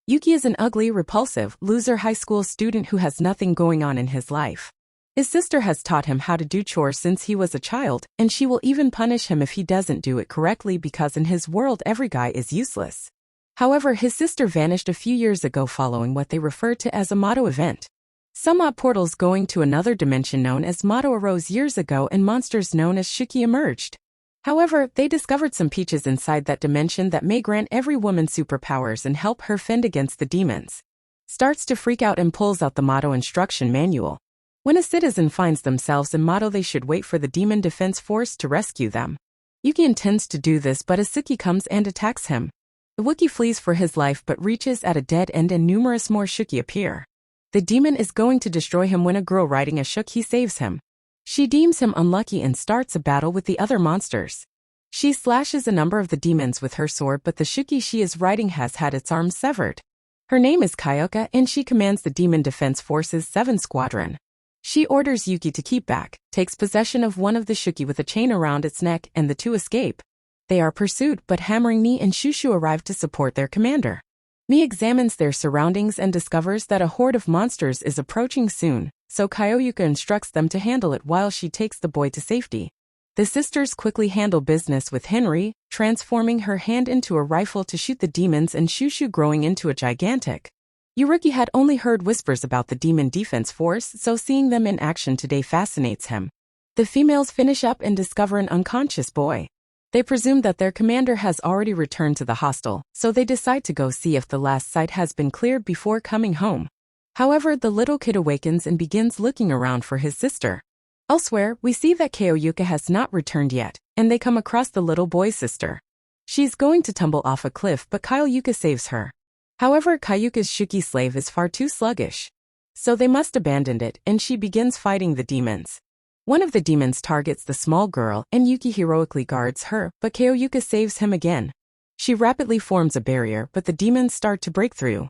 Yuki is an ugly, repulsive, loser high school student who has nothing going on in his life. His sister has taught him how to do chores since he was a child, and she will even punish him if he doesn't do it correctly because in his world every guy is useless. However, his sister vanished a few years ago following what they refer to as a Mato event. Some odd portals going to another dimension known as Mato arose years ago and monsters known as Shuki emerged. However, they discovered some peaches inside that dimension that may grant every woman superpowers and help her fend against the demons. Starts to freak out and pulls out the Mato instruction manual. When a citizen finds themselves in Mato, they should wait for the demon defense force to rescue them. Yuki intends to do this, but a Suki comes and attacks him. The Wookiee flees for his life but reaches at a dead end and numerous more Shuki appear. The demon is going to destroy him when a girl riding a Shuki saves him. She deems him unlucky and starts a battle with the other monsters. She slashes a number of the demons with her sword, but the Shuki she is riding has had its arms severed. Her name is Kyoka and she commands the Demon Defense Force's 7th Squadron. She orders Yuki to keep back, takes possession of one of the Shuki with a chain around its neck, and the two escape. They are pursued, but Hammering Mi and Shushu arrive to support their commander. Mi examines their surroundings and discovers that a horde of monsters is approaching soon, so Kyoka instructs them to handle it while she takes the boy to safety. The sisters quickly handle business with Henry, transforming her hand into a rifle to shoot the demons and Shushu growing into a gigantic. Yuruki had only heard whispers about the Demon Defense Force, so seeing them in action today fascinates him. The females finish up and discover an unconscious boy. They presume that their commander has already returned to the hostel, so they decide to go see if the last site has been cleared before coming home. However, the little kid awakens and begins looking around for his sister. Elsewhere, we see that Kyoka has not returned yet, and they come across the little boy's sister. She's going to tumble off a cliff, but Kyoka saves her. However, Kyoka's Shuki slave is far too sluggish. So they must abandon it, and she begins fighting the demons. One of the demons targets the small girl, and Yuki heroically guards her, but Kyoka saves him again. She rapidly forms a barrier, but the demons start to break through.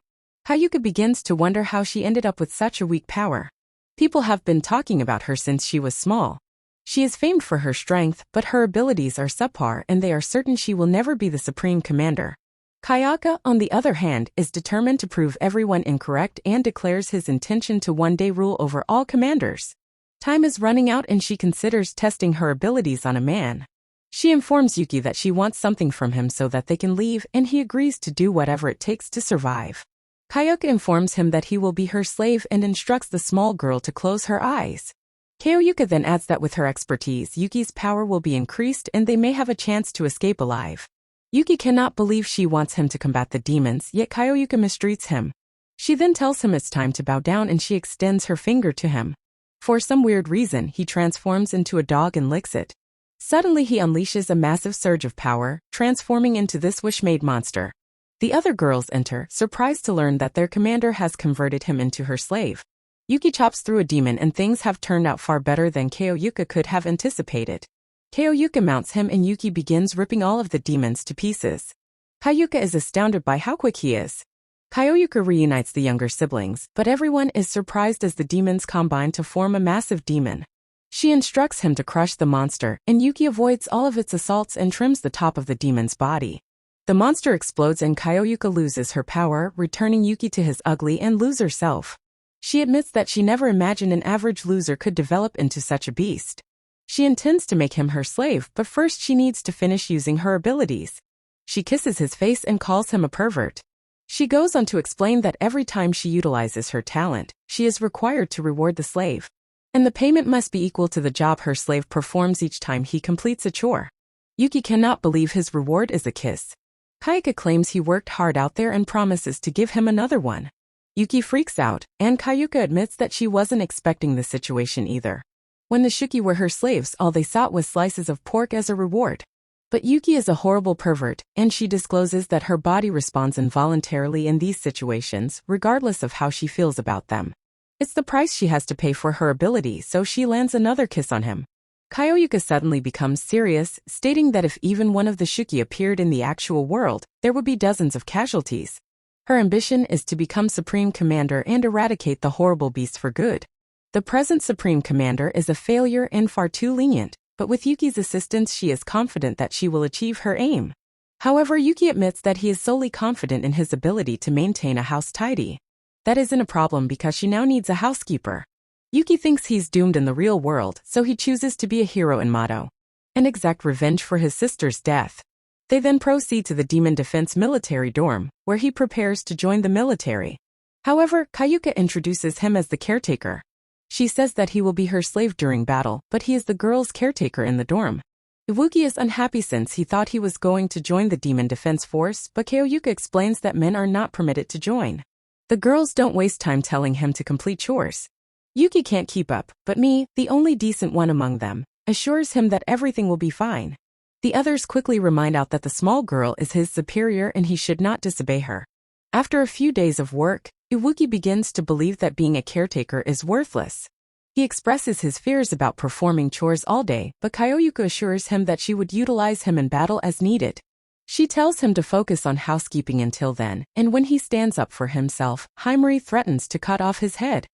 Kyoka begins to wonder how she ended up with such a weak power. People have been talking about her since she was small. She is famed for her strength, but her abilities are subpar and they are certain she will never be the supreme commander. Kyoka, on the other hand, is determined to prove everyone incorrect and declares his intention to one day rule over all commanders. Time is running out and she considers testing her abilities on a man. She informs Yuki that she wants something from him so that they can leave, and he agrees to do whatever it takes to survive. Kyoka informs him that he will be her slave and instructs the small girl to close her eyes. Kyoka then adds that with her expertise, Yuki's power will be increased and they may have a chance to escape alive. Yuki cannot believe she wants him to combat the demons, yet Kyoka mistreats him. She then tells him it's time to bow down and she extends her finger to him. For some weird reason, he transforms into a dog and licks it. Suddenly he unleashes a massive surge of power, transforming into this wish-made monster. The other girls enter, surprised to learn that their commander has converted him into her slave. Yuki chops through a demon and things have turned out far better than Kyoka could have anticipated. Kyoka mounts him and Yuki begins ripping all of the demons to pieces. Kyoka is astounded by how quick he is. Kyoka reunites the younger siblings, but everyone is surprised as the demons combine to form a massive demon. She instructs him to crush the monster, and Yuki avoids all of its assaults and trims the top of the demon's body. The monster explodes and Kyoka loses her power, returning Yuki to his ugly and loser self. She admits that she never imagined an average loser could develop into such a beast. She intends to make him her slave, but first she needs to finish using her abilities. She kisses his face and calls him a pervert. She goes on to explain that every time she utilizes her talent, she is required to reward the slave. And the payment must be equal to the job her slave performs each time he completes a chore. Yuki cannot believe his reward is a kiss. Kyoka claims he worked hard out there and promises to give him another one. Yuki freaks out, and Kyoka admits that she wasn't expecting the situation either. When the Shuki were her slaves, all they sought was slices of pork as a reward. But Yuki is a horrible pervert, and she discloses that her body responds involuntarily in these situations, regardless of how she feels about them. It's the price she has to pay for her ability, so she lands another kiss on him. Kyoka suddenly becomes serious, stating that if even one of the Shuki appeared in the actual world, there would be dozens of casualties. Her ambition is to become Supreme Commander and eradicate the horrible beast for good. The present Supreme Commander is a failure and far too lenient, but with Yuki's assistance she is confident that she will achieve her aim. However, Yuki admits that he is solely confident in his ability to maintain a house tidy. That isn't a problem because she now needs a housekeeper. Yuki thinks he's doomed in the real world, so he chooses to be a hero in Mato and exact revenge for his sister's death. They then proceed to the Demon Defense military dorm, where he prepares to join the military. However, Kayuka introduces him as the caretaker. She says that he will be her slave during battle, but he is the girl's caretaker in the dorm. Iwuki is unhappy since he thought he was going to join the Demon Defense Force, but Kayuka explains that men are not permitted to join. The girls don't waste time telling him to complete chores. Yuki can't keep up, but me, the only decent one among them, assures him that everything will be fine. The others quickly remind out that the small girl is his superior and he should not disobey her. After a few days of work, Iwuki begins to believe that being a caretaker is worthless. He expresses his fears about performing chores all day, but Kayuka assures him that she would utilize him in battle as needed. She tells him to focus on housekeeping until then, and when he stands up for himself, Himari threatens to cut off his head.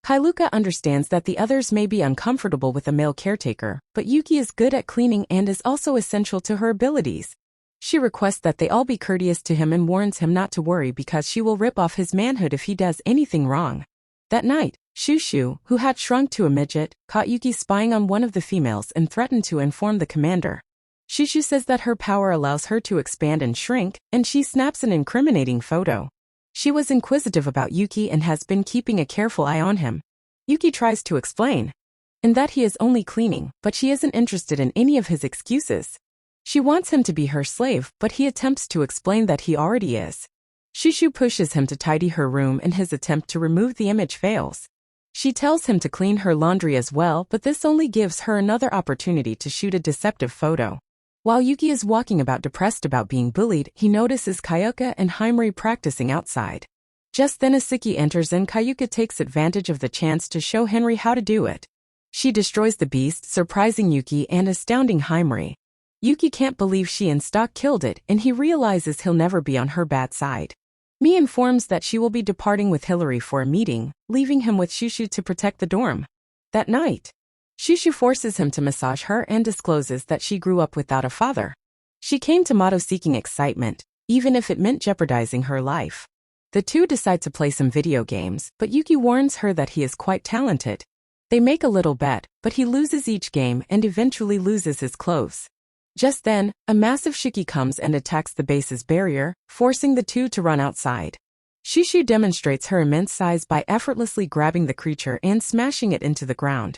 Kailuka understands that the others may be uncomfortable with a male caretaker, but Yuki is good at cleaning and is also essential to her abilities. She requests that they all be courteous to him and warns him not to worry because she will rip off his manhood if he does anything wrong. That night, Shushu, who had shrunk to a midget, caught Yuki spying on one of the females and threatened to inform the commander. Shushu says that her power allows her to expand and shrink, and she snaps an incriminating photo. She was inquisitive about Yuki and has been keeping a careful eye on him. Yuki tries to explain, and that he is only cleaning, but she isn't interested in any of his excuses. She wants him to be her slave, but he attempts to explain that he already is. Shushu pushes him to tidy her room and his attempt to remove the image fails. She tells him to clean her laundry as well, but this only gives her another opportunity to shoot a deceptive photo. While Yuki is walking about depressed about being bullied, he notices Kayuka and Himari practicing outside. Just then Asuki enters and Kayuka takes advantage of the chance to show Henry how to do it. She destroys the beast, surprising Yuki and astounding Himari. Yuki can't believe she and Stock killed it, and he realizes he'll never be on her bad side. Mi informs that she will be departing with Hillary for a meeting, leaving him with Shushu to protect the dorm. That night, Shushu forces him to massage her and discloses that she grew up without a father. She came to Mato seeking excitement, even if it meant jeopardizing her life. The two decide to play some video games, but Yuki warns her that he is quite talented. They make a little bet, but he loses each game and eventually loses his clothes. Just then, a massive Shiki comes and attacks the base's barrier, forcing the two to run outside. Shushu demonstrates her immense size by effortlessly grabbing the creature and smashing it into the ground.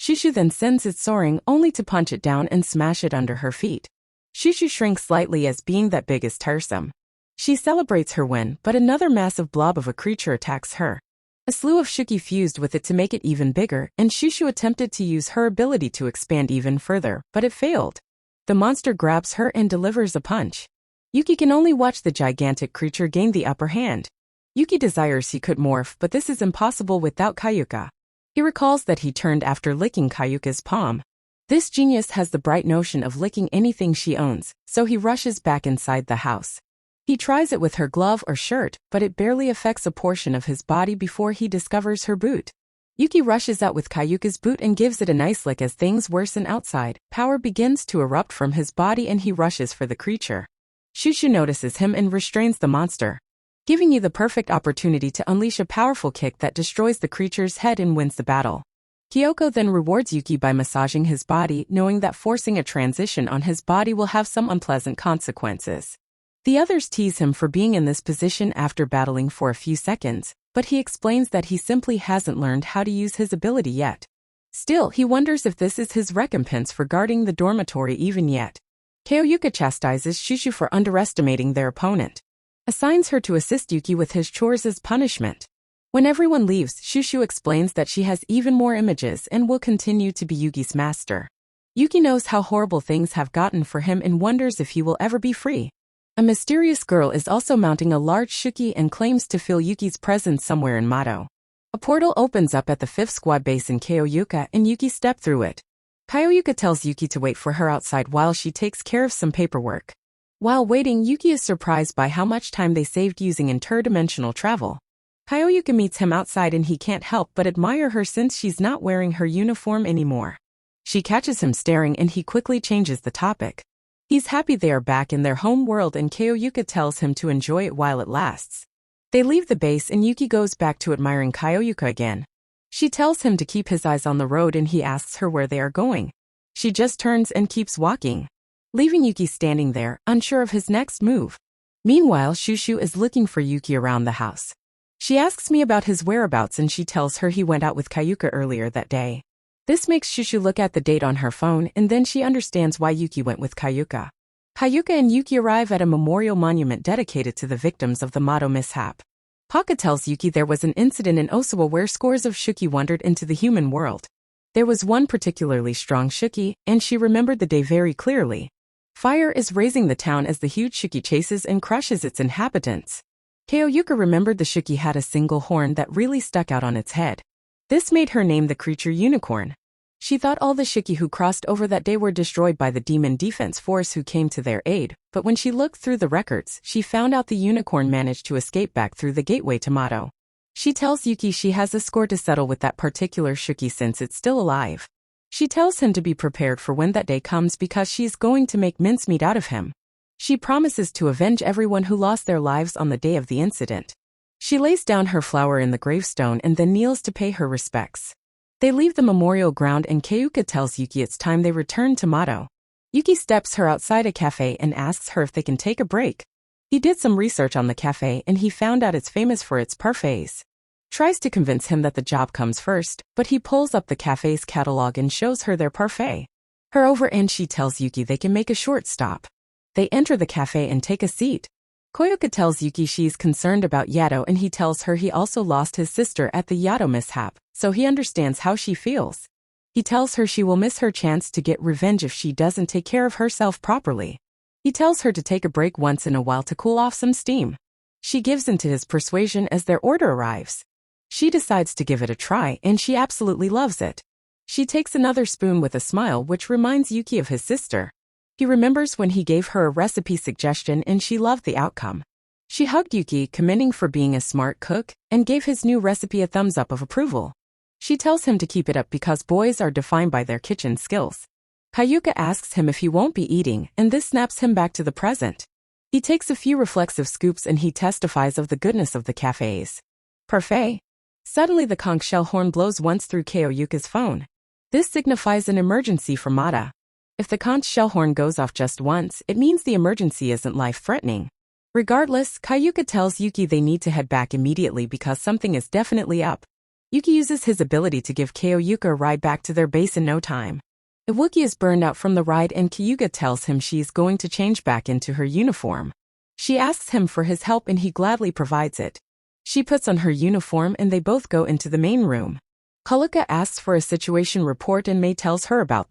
Shushu then sends it soaring only to punch it down and smash it under her feet. Shushu shrinks slightly as being that big is tiresome. She celebrates her win, but another massive blob of a creature attacks her. A slew of Shuki fused with it to make it even bigger, and Shushu attempted to use her ability to expand even further, but it failed. The monster grabs her and delivers a punch. Yuki can only watch the gigantic creature gain the upper hand. Yuki desires he could morph, but this is impossible without Kayuka. He recalls that he turned after licking Kayuka's palm. This genius has the bright notion of licking anything she owns, so he rushes back inside the house. He tries it with her glove or shirt, but it barely affects a portion of his body before he discovers her boot. Yuki rushes out with Kayuka's boot and gives it a nice lick as things worsen outside. Power begins to erupt from his body and he rushes for the creature. Shushu notices him and restrains the monster, giving you the perfect opportunity to unleash a powerful kick that destroys the creature's head and wins the battle. Kyoko then rewards Yuki by massaging his body, knowing that forcing a transition on his body will have some unpleasant consequences. The others tease him for being in this position after battling for a few seconds, but he explains that he simply hasn't learned how to use his ability yet. Still, he wonders if this is his recompense for guarding the dormitory even yet. Kyoyuka chastises Shushu for underestimating their opponent, assigns her to assist Yuki with his chores as punishment. When everyone leaves, Shushu explains that she has even more images and will continue to be Yuki's master. Yuki knows how horrible things have gotten for him and wonders if he will ever be free. A mysterious girl is also mounting a large Shuki and claims to feel Yuki's presence somewhere in Mato. A portal opens up at the 5th squad base in Kyoyuka and Yuki steps through it. Kyoyuka tells Yuki to wait for her outside while she takes care of some paperwork. While waiting, Yuki is surprised by how much time they saved using interdimensional travel. Kyoyuka meets him outside and he can't help but admire her since she's not wearing her uniform anymore. She catches him staring and he quickly changes the topic. He's happy they are back in their home world and Kyoyuka tells him to enjoy it while it lasts. They leave the base and Yuki goes back to admiring Kyoyuka again. She tells him to keep his eyes on the road and he asks her where they are going. She just turns and keeps walking, leaving Yuki standing there, unsure of his next move. Meanwhile, Shushu is looking for Yuki around the house. She asks me about his whereabouts and she tells her he went out with Kayuka earlier that day. This makes Shushu look at the date on her phone and then she understands why Yuki went with Kayuka. Kayuka and Yuki arrive at a memorial monument dedicated to the victims of the Mato mishap. Paka tells Yuki there was an incident in Osawa where scores of Shuki wandered into the human world. There was one particularly strong Shuki, and she remembered the day very clearly. Fire is raising the town as the huge Shuki chases and crushes its inhabitants. Kyoyuka remembered the Shuki had a single horn that really stuck out on its head. This made her name the creature Unicorn. She thought all the Shuki who crossed over that day were destroyed by the demon defense force who came to their aid, but when she looked through the records, she found out the Unicorn managed to escape back through the gateway to Mato. She tells Yuki she has a score to settle with that particular Shuki since it's still alive. She tells him to be prepared for when that day comes because she's going to make mincemeat out of him. She promises to avenge everyone who lost their lives on the day of the incident. She lays down her flower in the gravestone and then kneels to pay her respects. They leave the memorial ground and Kayuka tells Yuki it's time they return to Mato. Yuki steps her outside a cafe and asks her if they can take a break. He did some research on the cafe and he found out it's famous for its parfaits. Tries to convince him that the job comes first, but he pulls up the cafe's catalog and shows her their parfait. Her over and she tells Yuki they can make a short stop. They enter the cafe and take a seat. Koyuka tells Yuki she's concerned about Yato and he tells her he also lost his sister at the Yato mishap, so he understands how she feels. He tells her she will miss her chance to get revenge if she doesn't take care of herself properly. He tells her to take a break once in a while to cool off some steam. She gives in to his persuasion as their order arrives. She decides to give it a try and she absolutely loves it. She takes another spoon with a smile which reminds Yuki of his sister. He remembers when he gave her a recipe suggestion and she loved the outcome. She hugged Yuki, commending for being a smart cook, and gave his new recipe a thumbs up of approval. She tells him to keep it up because boys are defined by their kitchen skills. Kayuka asks him if he won't be eating, and this snaps him back to the present. He takes a few reflexive scoops and he testifies of the goodness of the cafes. Parfait. Suddenly the conch shell horn blows once through Kyoyuka's phone. This signifies an emergency for Mata. If the conch shell horn goes off just once, it means the emergency isn't life-threatening. Regardless, Kayuka tells Yuki they need to head back immediately because something is definitely up. Yuki uses his ability to give Kyoyuka a ride back to their base in no time. Iwuki is burned out from the ride and Kayuka tells him she's going to change back into her uniform. She asks him for his help and he gladly provides it. She puts on her uniform and they both go into the main room. Kaluka asks for a situation report and Mei tells her about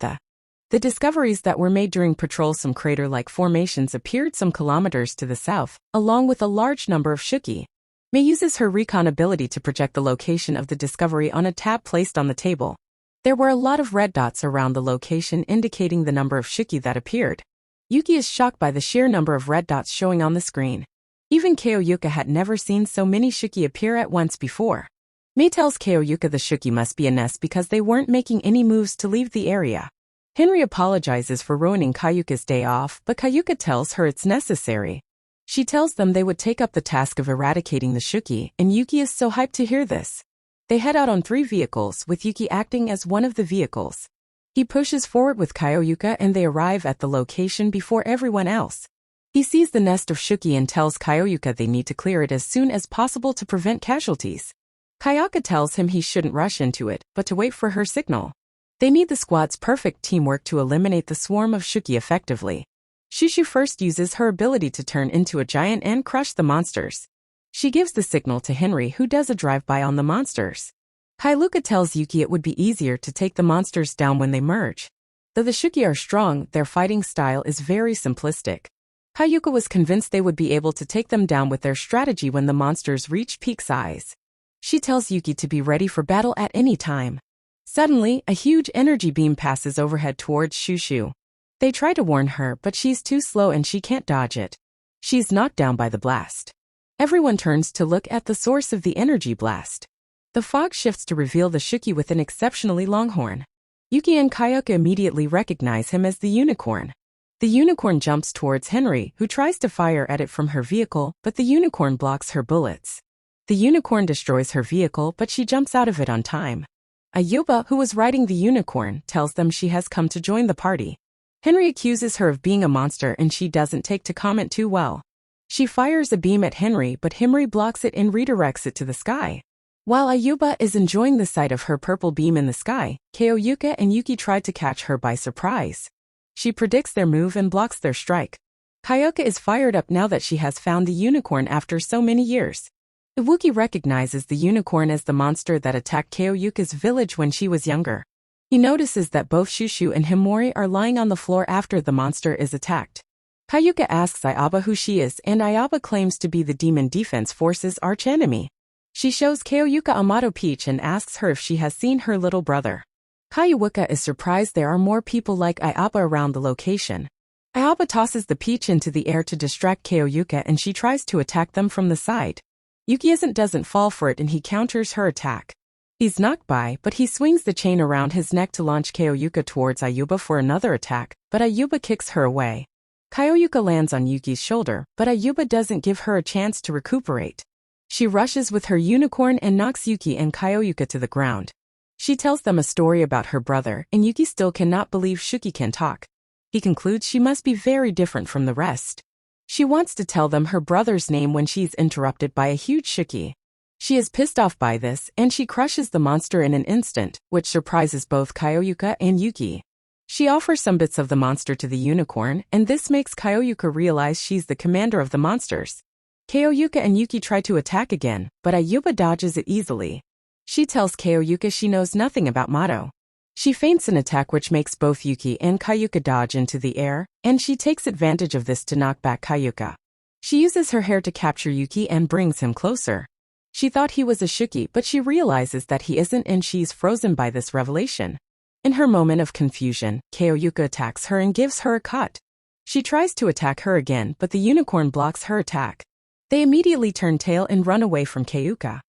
the discoveries that were made during patrols. Some crater-like formations appeared some kilometers to the south, along with a large number of Shuki. Mei uses her recon ability to project the location of the discovery on a tab placed on the table. There were a lot of red dots around the location indicating the number of Shuki that appeared. Yuki is shocked by the sheer number of red dots showing on the screen. Even Kyoyuka had never seen so many Shuki appear at once before. Mei tells Kyoyuka the Shuki must be a nest because they weren't making any moves to leave the area. Henry apologizes for ruining Kayuka's day off, but Kayuka tells her it's necessary. She tells them they would take up the task of eradicating the Shuki, and Yuki is so hyped to hear this. They head out on 3 vehicles, with Yuki acting as one of the vehicles. He pushes forward with Kyoyuka and they arrive at the location before everyone else. He sees the nest of Shuki and tells Kyoyuka they need to clear it as soon as possible to prevent casualties. Kayaka tells him he shouldn't rush into it, but to wait for her signal. They need the squad's perfect teamwork to eliminate the swarm of Shuki effectively. Shushu first uses her ability to turn into a giant and crush the monsters. She gives the signal to Henry, who does a drive-by on the monsters. Kailuka tells Yuki it would be easier to take the monsters down when they merge. Though the Shuki are strong, their fighting style is very simplistic. Kayuka was convinced they would be able to take them down with their strategy when the monsters reach peak size. She tells Yuki to be ready for battle at any time. Suddenly, a huge energy beam passes overhead towards Shushu. They try to warn her, but she's too slow and she can't dodge it. She's knocked down by the blast. Everyone turns to look at the source of the energy blast. The fog shifts to reveal the Shuki with an exceptionally long horn. Yuki and Kayuka immediately recognize him as the unicorn. The unicorn jumps towards Henry, who tries to fire at it from her vehicle, but the unicorn blocks her bullets. The unicorn destroys her vehicle, but she jumps out of it on time. Ayuba, who was riding the unicorn, tells them she has come to join the party. Henry accuses her of being a monster and she doesn't take to comment too well. She fires a beam at Henry, but Henry blocks it and redirects it to the sky. While Ayuba is enjoying the sight of her purple beam in the sky, Kaoyuka and Yuki try to catch her by surprise. She predicts their move and blocks their strike. Kaioka is fired up now that she has found the unicorn after so many years. Iwuki recognizes the unicorn as the monster that attacked Kaoyuka's village when she was younger. He notices that both Shushu and Himori are lying on the floor after the monster is attacked. Kaioka asks Ayaba who she is, and Ayaba claims to be the Demon Defense Force's archenemy. She shows Kaoyuka Amato Peach and asks her if she has seen her little brother. Kaioka is surprised there are more people like Ayaba around the location. Ayaba tosses the peach into the air to distract Kaoyuka and she tries to attack them from the side. Yuki doesn't fall for it and he counters her attack. He's knocked by, but he swings the chain around his neck to launch Kaoyuka towards Ayuba for another attack, but Ayuba kicks her away. Kaoyuka lands on Yuki's shoulder, but Ayuba doesn't give her a chance to recuperate. She rushes with her unicorn and knocks Yuki and Kaoyuka to the ground. She tells them a story about her brother, and Yuki still cannot believe Shuki can talk. He concludes she must be very different from the rest. She wants to tell them her brother's name when she's interrupted by a huge Shuki. She is pissed off by this, and she crushes the monster in an instant, which surprises both Kaoyuka and Yuki. She offers some bits of the monster to the unicorn, and this makes Kaoyuka realize she's the commander of the monsters. Kaoyuka and Yuki try to attack again, but Ayuba dodges it easily. She tells Kaoyuka she knows nothing about Mato. She feints an attack which makes both Yuki and Kaoyuka dodge into the air, and she takes advantage of this to knock back Kaoyuka. She uses her hair to capture Yuki and brings him closer. She thought he was a Shuki, but she realizes that he isn't and she's frozen by this revelation. In her moment of confusion, Kaoyuka attacks her and gives her a cut. She tries to attack her again, but the unicorn blocks her attack. They immediately turn tail and run away from Kaoyuka.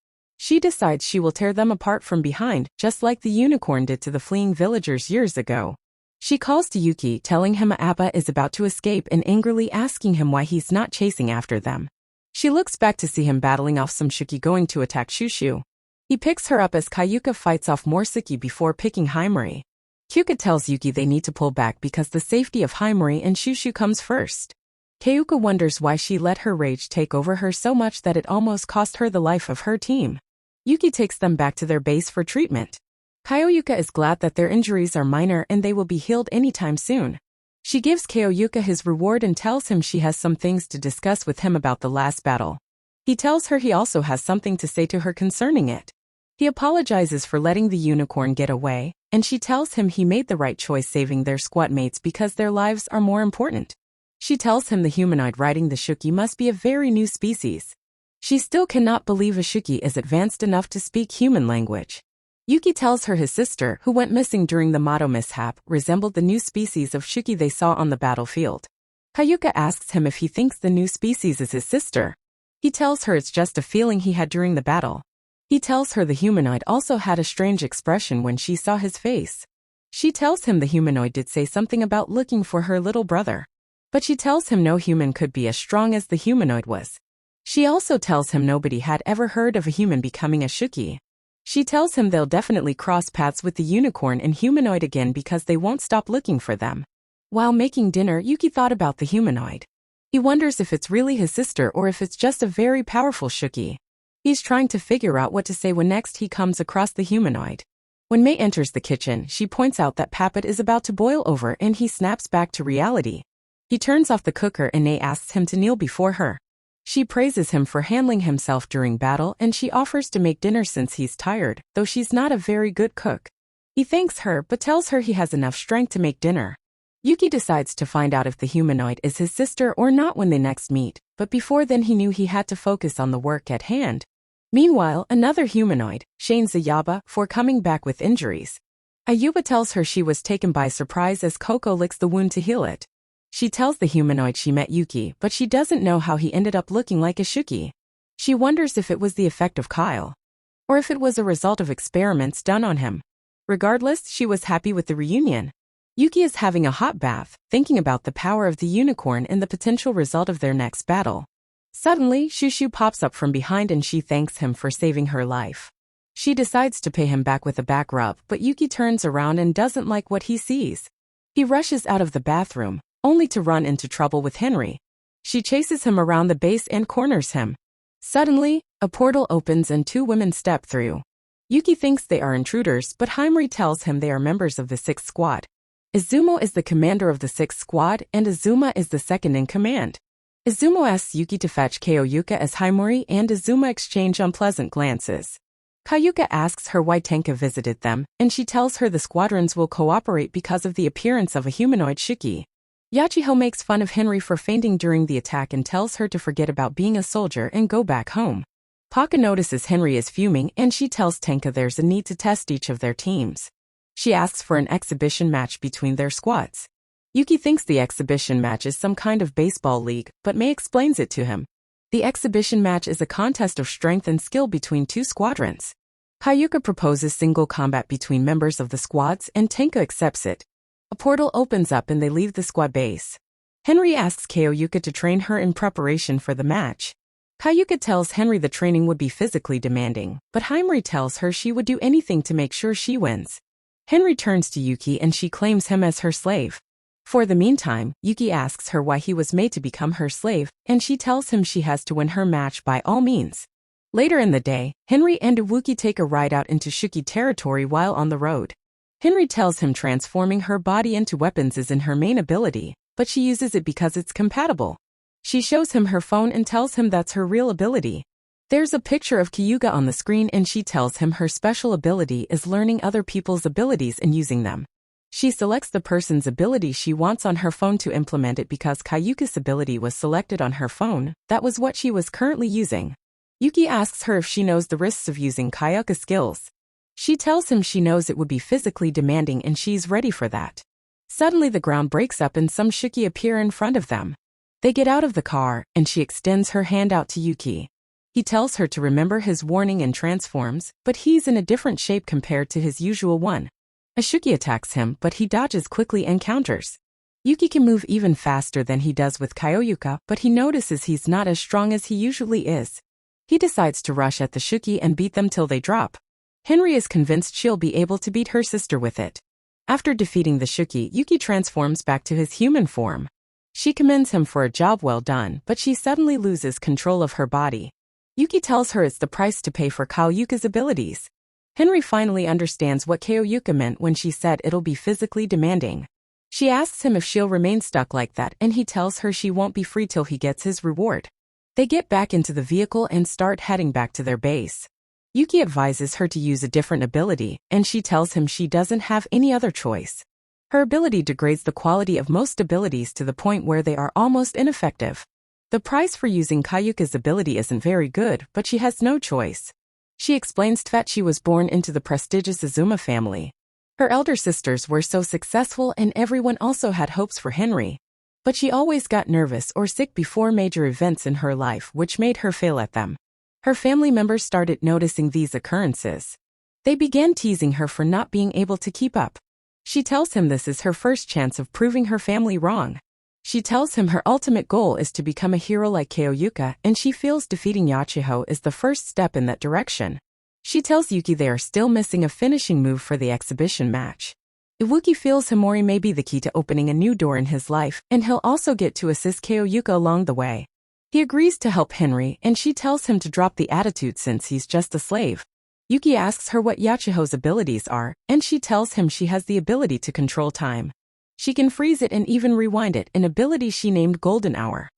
She decides she will tear them apart from behind, just like the unicorn did to the fleeing villagers years ago. She calls to Yuki, telling him Abba is about to escape and angrily asking him why he's not chasing after them. She looks back to see him battling off some Shuki going to attack Shushu. He picks her up as Kaoyuka fights off more Suki before picking Himori. Kyuka tells Yuki they need to pull back because the safety of Himori and Shushu comes first. Kaoyuka wonders why she let her rage take over her so much that it almost cost her the life of her team. Yuki takes them back to their base for treatment. Kaoyuka is glad that their injuries are minor and they will be healed anytime soon. She gives Kaoyuka his reward and tells him she has some things to discuss with him about the last battle. He tells her he also has something to say to her concerning it. He apologizes for letting the unicorn get away, and she tells him he made the right choice saving their squad mates because their lives are more important. She tells him the humanoid riding the Shuki must be a very new species. She still cannot believe a Shuki is advanced enough to speak human language. Yuki tells her his sister, who went missing during the Mato mishap, resembled the new species of Shuki they saw on the battlefield. Kaoyuka asks him if he thinks the new species is his sister. He tells her it's just a feeling he had during the battle. He tells her the humanoid also had a strange expression when she saw his face. She tells him the humanoid did say something about looking for her little brother. But she tells him no human could be as strong as the humanoid was. She also tells him nobody had ever heard of a human becoming a Shuki. She tells him they'll definitely cross paths with the unicorn and humanoid again because they won't stop looking for them. While making dinner, Yuki thought about the humanoid. He wonders if it's really his sister or if it's just a very powerful Shuki. He's trying to figure out what to say when next he comes across the humanoid. When Mei enters the kitchen, she points out that Papat is about to boil over and he snaps back to reality. He turns off the cooker and Mei asks him to kneel before her. She praises him for handling himself during battle and she offers to make dinner since he's tired, though she's not a very good cook. He thanks her but tells her he has enough strength to make dinner. Yuki decides to find out if the humanoid is his sister or not when they next meet, but before then he knew he had to focus on the work at hand. Meanwhile, another humanoid, shames Ayaba for coming back with injuries. Ayuba tells her she was taken by surprise as Coco licks the wound to heal it. She tells the humanoid she met Yuki, but she doesn't know how he ended up looking like a Shuki. She wonders if it was the effect of Kyle, or if it was a result of experiments done on him. Regardless, she was happy with the reunion. Yuki is having a hot bath, thinking about the power of the unicorn and the potential result of their next battle. Suddenly, Shushu pops up from behind and she thanks him for saving her life. She decides to pay him back with a back rub, but Yuki turns around and doesn't like what he sees. He rushes out of the bathroom, only to run into trouble with Henry. She chases him around the base and corners him. Suddenly, a portal opens and two women step through. Yuki thinks they are intruders, but Henry tells him they are members of the 6th Squad. Izumo is the commander of the 6th Squad, and Izuma is the second in command. Izumo asks Yuki to fetch Kaioyuka as Himori, and Izuma exchange unpleasant glances. Kaiyuka asks her why Tenka visited them, and she tells her the squadrons will cooperate because of the appearance of a humanoid Shiki. Yachiho makes fun of Henry for fainting during the attack and tells her to forget about being a soldier and go back home. Paka notices Henry is fuming and she tells Tenka there's a need to test each of their teams. She asks for an exhibition match between their squads. Yuki thinks the exhibition match is some kind of baseball league, but Mei explains it to him. The exhibition match is a contest of strength and skill between two squadrons. Kaiyuka proposes single combat between members of the squads and Tenka accepts it. A portal opens up and they leave the squad base. Henry asks Kaioyuka to train her in preparation for the match. Kaiyuka tells Henry the training would be physically demanding, but Himori tells her she would do anything to make sure she wins. Henry turns to Yuki and she claims him as her slave. For the meantime, Yuki asks her why he was made to become her slave, and she tells him she has to win her match by all means. Later in the day, Henry and Iwuki take a ride out into Shuki territory while on the road. Henry tells him transforming her body into weapons isn't her main ability, but she uses it because it's compatible. She shows him her phone and tells him that's her real ability. There's a picture of Kyuga on the screen and she tells him her special ability is learning other people's abilities and using them. She selects the person's ability she wants on her phone to implement it because Kaiyuka's ability was selected on her phone. That was what she was currently using. Yuki asks her if she knows the risks of using Kaiyuka's skills. She tells him she knows it would be physically demanding and she's ready for that. Suddenly the ground breaks up and some Shuki appear in front of them. They get out of the car, and she extends her hand out to Yuki. He tells her to remember his warning and transforms, but he's in a different shape compared to his usual one. A Shuki attacks him, but he dodges quickly and counters. Yuki can move even faster than he does with Kaioyuka, but he notices he's not as strong as he usually is. He decides to rush at the Shuki and beat them till they drop. Henry is convinced she'll be able to beat her sister with it. After defeating the Shuki, Yuki transforms back to his human form. She commends him for a job well done, but she suddenly loses control of her body. Yuki tells her it's the price to pay for Kaiyuka's abilities. Henry finally understands what Kaiyuka meant when she said it'll be physically demanding. She asks him if she'll remain stuck like that, and he tells her she won't be free till he gets his reward. They get back into the vehicle and start heading back to their base. Yuki advises her to use a different ability, and she tells him she doesn't have any other choice. Her ability degrades the quality of most abilities to the point where they are almost ineffective. The price for using Kaiyuka's ability isn't very good, but she has no choice. She explains that she was born into the prestigious Izuma family. Her elder sisters were so successful and everyone also had hopes for Henry. But she always got nervous or sick before major events in her life, which made her fail at them. Her family members started noticing these occurrences. They began teasing her for not being able to keep up. She tells him this is her first chance of proving her family wrong. She tells him her ultimate goal is to become a hero like Kaioyuka, and she feels defeating Yachiho is the first step in that direction. She tells Yuki they are still missing a finishing move for the exhibition match. Iwuki feels Himori may be the key to opening a new door in his life, and he'll also get to assist Kaioyuka along the way. He agrees to help Henry, and she tells him to drop the attitude since he's just a slave. Yuki asks her what Yachiho's abilities are, and she tells him she has the ability to control time. She can freeze it and even rewind it, an ability she named Golden Hour.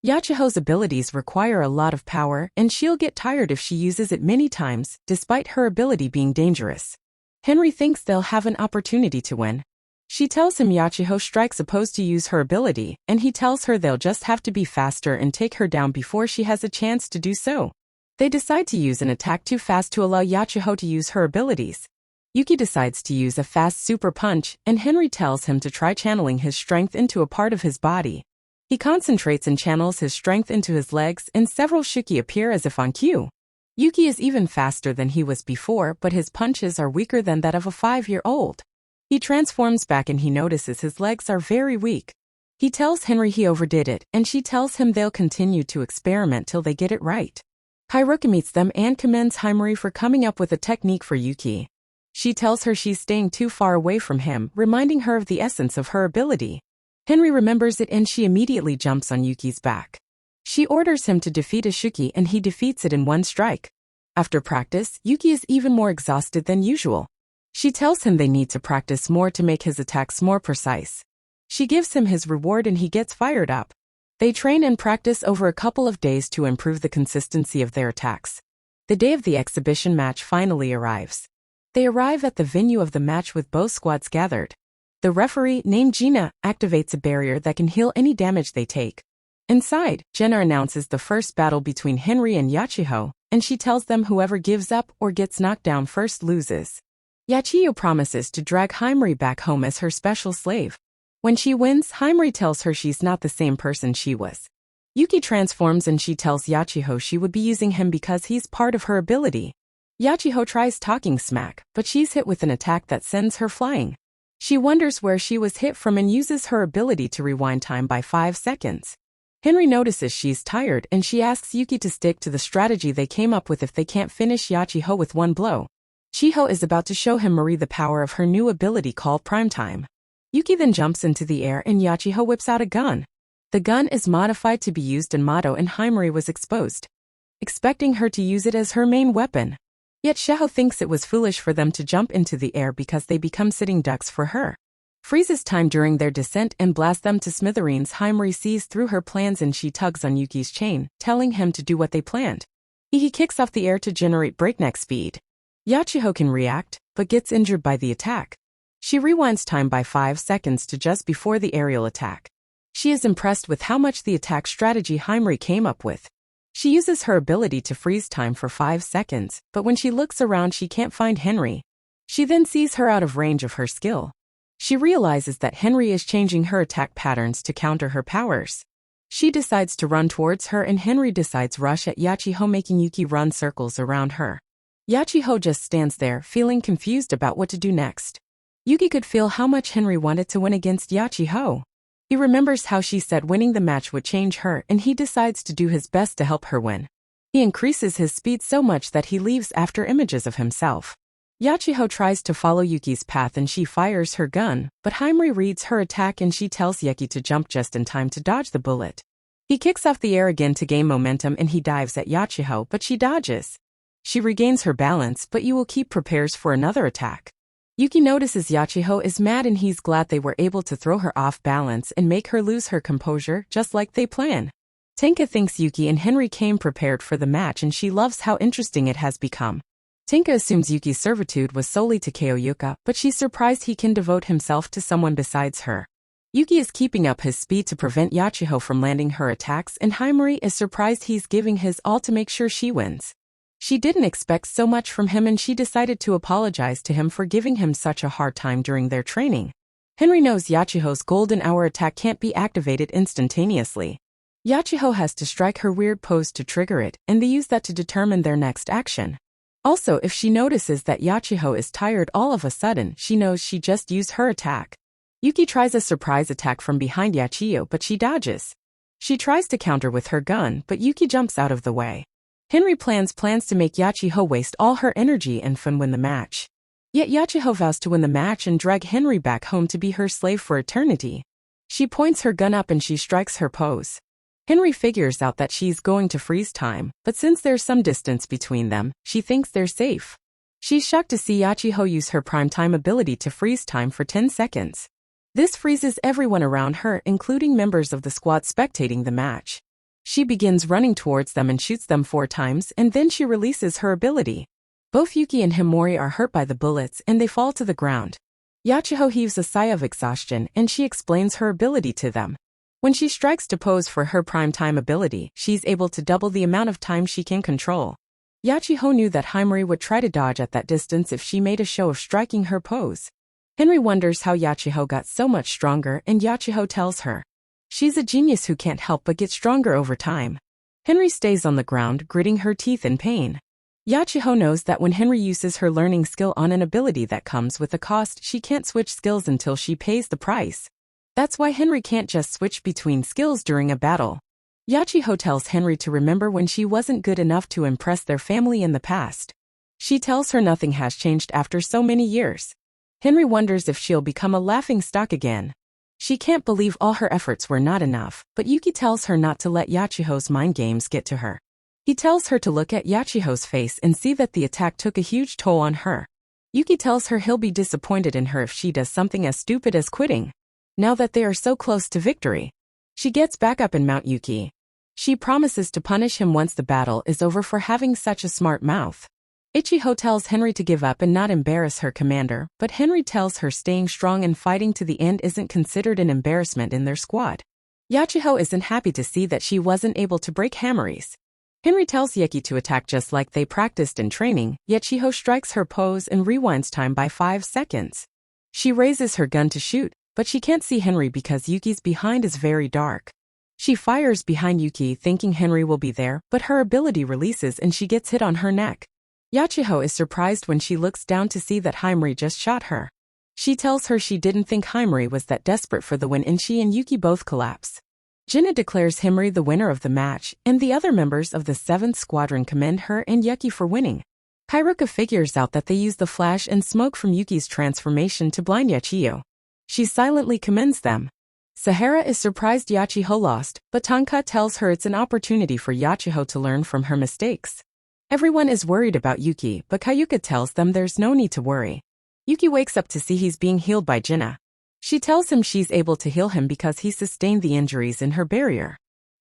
Yachiho's abilities require a lot of power, and she'll get tired if she uses it many times, despite her ability being dangerous. Henry thinks they'll have an opportunity to win. She tells him Yachiho strikes opposed to use her ability, and he tells her they'll just have to be faster and take her down before she has a chance to do so. They decide to use an attack too fast to allow Yachiho to use her abilities. Yuki decides to use a fast super punch, and Henry tells him to try channeling his strength into a part of his body. He concentrates and channels his strength into his legs, and several Shuki appear as if on cue. Yuki is even faster than he was before, but his punches are weaker than that of a 5-year-old. He transforms back and he notices his legs are very weak. He tells Henry he overdid it, and she tells him they'll continue to experiment till they get it right. Hiroka meets them and commends Himari for coming up with a technique for Yuki. She tells her she's staying too far away from him, reminding her of the essence of her ability. Henry remembers it and she immediately jumps on Yuki's back. She orders him to defeat Ishuki and he defeats it in one strike. After practice, Yuki is even more exhausted than usual. She tells him they need to practice more to make his attacks more precise. She gives him his reward and he gets fired up. They train and practice over a couple of days to improve the consistency of their attacks. The day of the exhibition match finally arrives. They arrive at the venue of the match with both squads gathered. The referee, named Gina, activates a barrier that can heal any damage they take. Inside, Jenna announces the first battle between Henry and Yachiho, and she tells them whoever gives up or gets knocked down first loses. Yachiyo promises to drag Himari back home as her special slave. When she wins, Himari tells her she's not the same person she was. Yuki transforms and she tells Yachiho she would be using him because he's part of her ability. Yachiho tries talking smack, but she's hit with an attack that sends her flying. She wonders where she was hit from and uses her ability to rewind time by 5 seconds. Henry notices she's tired and she asks Yuki to stick to the strategy they came up with if they can't finish Yachiho with one blow. Chiho is about to show Himari the power of her new ability called Prime Time. Yuki then jumps into the air and Yachiho whips out a gun. The gun is modified to be used in Mato and Himari was exposed, expecting her to use it as her main weapon. Yet Sheho thinks it was foolish for them to jump into the air because they become sitting ducks for her. Freezes time during their descent and blasts them to smithereens. Himari sees through her plans and she tugs on Yuki's chain, telling him to do what they planned. He kicks off the air to generate breakneck speed. Yachiho can react, but gets injured by the attack. She rewinds time by 5 seconds to just before the aerial attack. She is impressed with how much the attack strategy Himari came up with. She uses her ability to freeze time for 5 seconds, but when she looks around she can't find Henry. She then sees her out of range of her skill. She realizes that Henry is changing her attack patterns to counter her powers. She decides to run towards her and Henry decides rush at Yachiho, making Yuki run circles around her. Yachiho just stands there, feeling confused about what to do next. Yuki could feel how much Henry wanted to win against Yachiho. He remembers how she said winning the match would change her and he decides to do his best to help her win. He increases his speed so much that he leaves after images of himself. Yachiho tries to follow Yuki's path and she fires her gun, but Himari reads her attack and she tells Yuki to jump just in time to dodge the bullet. He kicks off the air again to gain momentum and he dives at Yachiho, but she dodges. She regains her balance, but Yuki prepares for another attack. Yuki notices Yachiho is mad and he's glad they were able to throw her off balance and make her lose her composure just like they plan. Tenka thinks Yuki and Henry came prepared for the match and she loves how interesting it has become. Tenka assumes Yuki's servitude was solely to Kyoyuka, but she's surprised he can devote himself to someone besides her. Yuki is keeping up his speed to prevent Yachiho from landing her attacks and Himari is surprised he's giving his all to make sure she wins. She didn't expect so much from him and she decided to apologize to him for giving him such a hard time during their training. Henry knows Yachiho's golden hour attack can't be activated instantaneously. Yachiho has to strike her weird pose to trigger it, and they use that to determine their next action. Also, if she notices that Yachiho is tired all of a sudden, she knows she just used her attack. Yuki tries a surprise attack from behind Yachiyo, but she dodges. She tries to counter with her gun, but Yuki jumps out of the way. Henry plans to make Yachiho waste all her energy and fun win the match. Yet Yachiho vows to win the match and drag Henry back home to be her slave for eternity. She points her gun up and she strikes her pose. Henry figures out that she's going to freeze time, but since there's some distance between them, she thinks they're safe. She's shocked to see Yachiho use her prime time ability to freeze time for 10 seconds. This freezes everyone around her, including members of the squad spectating the match. She begins running towards them and shoots them 4 times, and then she releases her ability. Both Yuki and Himori are hurt by the bullets and they fall to the ground. Yachiho heaves a sigh of exhaustion and she explains her ability to them. When she strikes to pose for her prime time ability, she's able to double the amount of time she can control. Yachiho knew that Himori would try to dodge at that distance if she made a show of striking her pose. Henry wonders how Yachiho got so much stronger and Yachiho tells her. She's a genius who can't help but get stronger over time. Henry stays on the ground, gritting her teeth in pain. Yachiho knows that when Henry uses her learning skill on an ability that comes with a cost, she can't switch skills until she pays the price. That's why Henry can't just switch between skills during a battle. Yachiho tells Henry to remember when she wasn't good enough to impress their family in the past. She tells her nothing has changed after so many years. Henry wonders if she'll become a laughingstock again. She can't believe all her efforts were not enough, but Yuki tells her not to let Yachiho's mind games get to her. He tells her to look at Yachiho's face and see that the attack took a huge toll on her. Yuki tells her he'll be disappointed in her if she does something as stupid as quitting. Now that they are so close to victory, she gets back up and mount Yuki. She promises to punish him once the battle is over for having such a smart mouth. Ichiho tells Henry to give up and not embarrass her commander, but Henry tells her staying strong and fighting to the end isn't considered an embarrassment in their squad. Yachiho isn't happy to see that she wasn't able to break Hammeries. Henry tells Yeki to attack just like they practiced in training, yet Chiho strikes her pose and rewinds time by 5 seconds. She raises her gun to shoot, but she can't see Henry because Yuki's behind is very dark. She fires behind Yuki thinking Henry will be there, but her ability releases and she gets hit on her neck. Yachiho is surprised when she looks down to see that Himari just shot her. She tells her she didn't think Himari was that desperate for the win and she and Yuki both collapse. Jinna declares Himari the winner of the match, and the other members of the 7th Squadron commend her and Yuki for winning. Kairuka figures out that they used the flash and smoke from Yuki's transformation to blind Yachiyo. She silently commends them. Sahara is surprised Yachiho lost, but Tanka tells her it's an opportunity for Yachiho to learn from her mistakes. Everyone is worried about Yuki, but Kayuka tells them there's no need to worry. Yuki wakes up to see he's being healed by Jinna. She tells him she's able to heal him because he sustained the injuries in her barrier.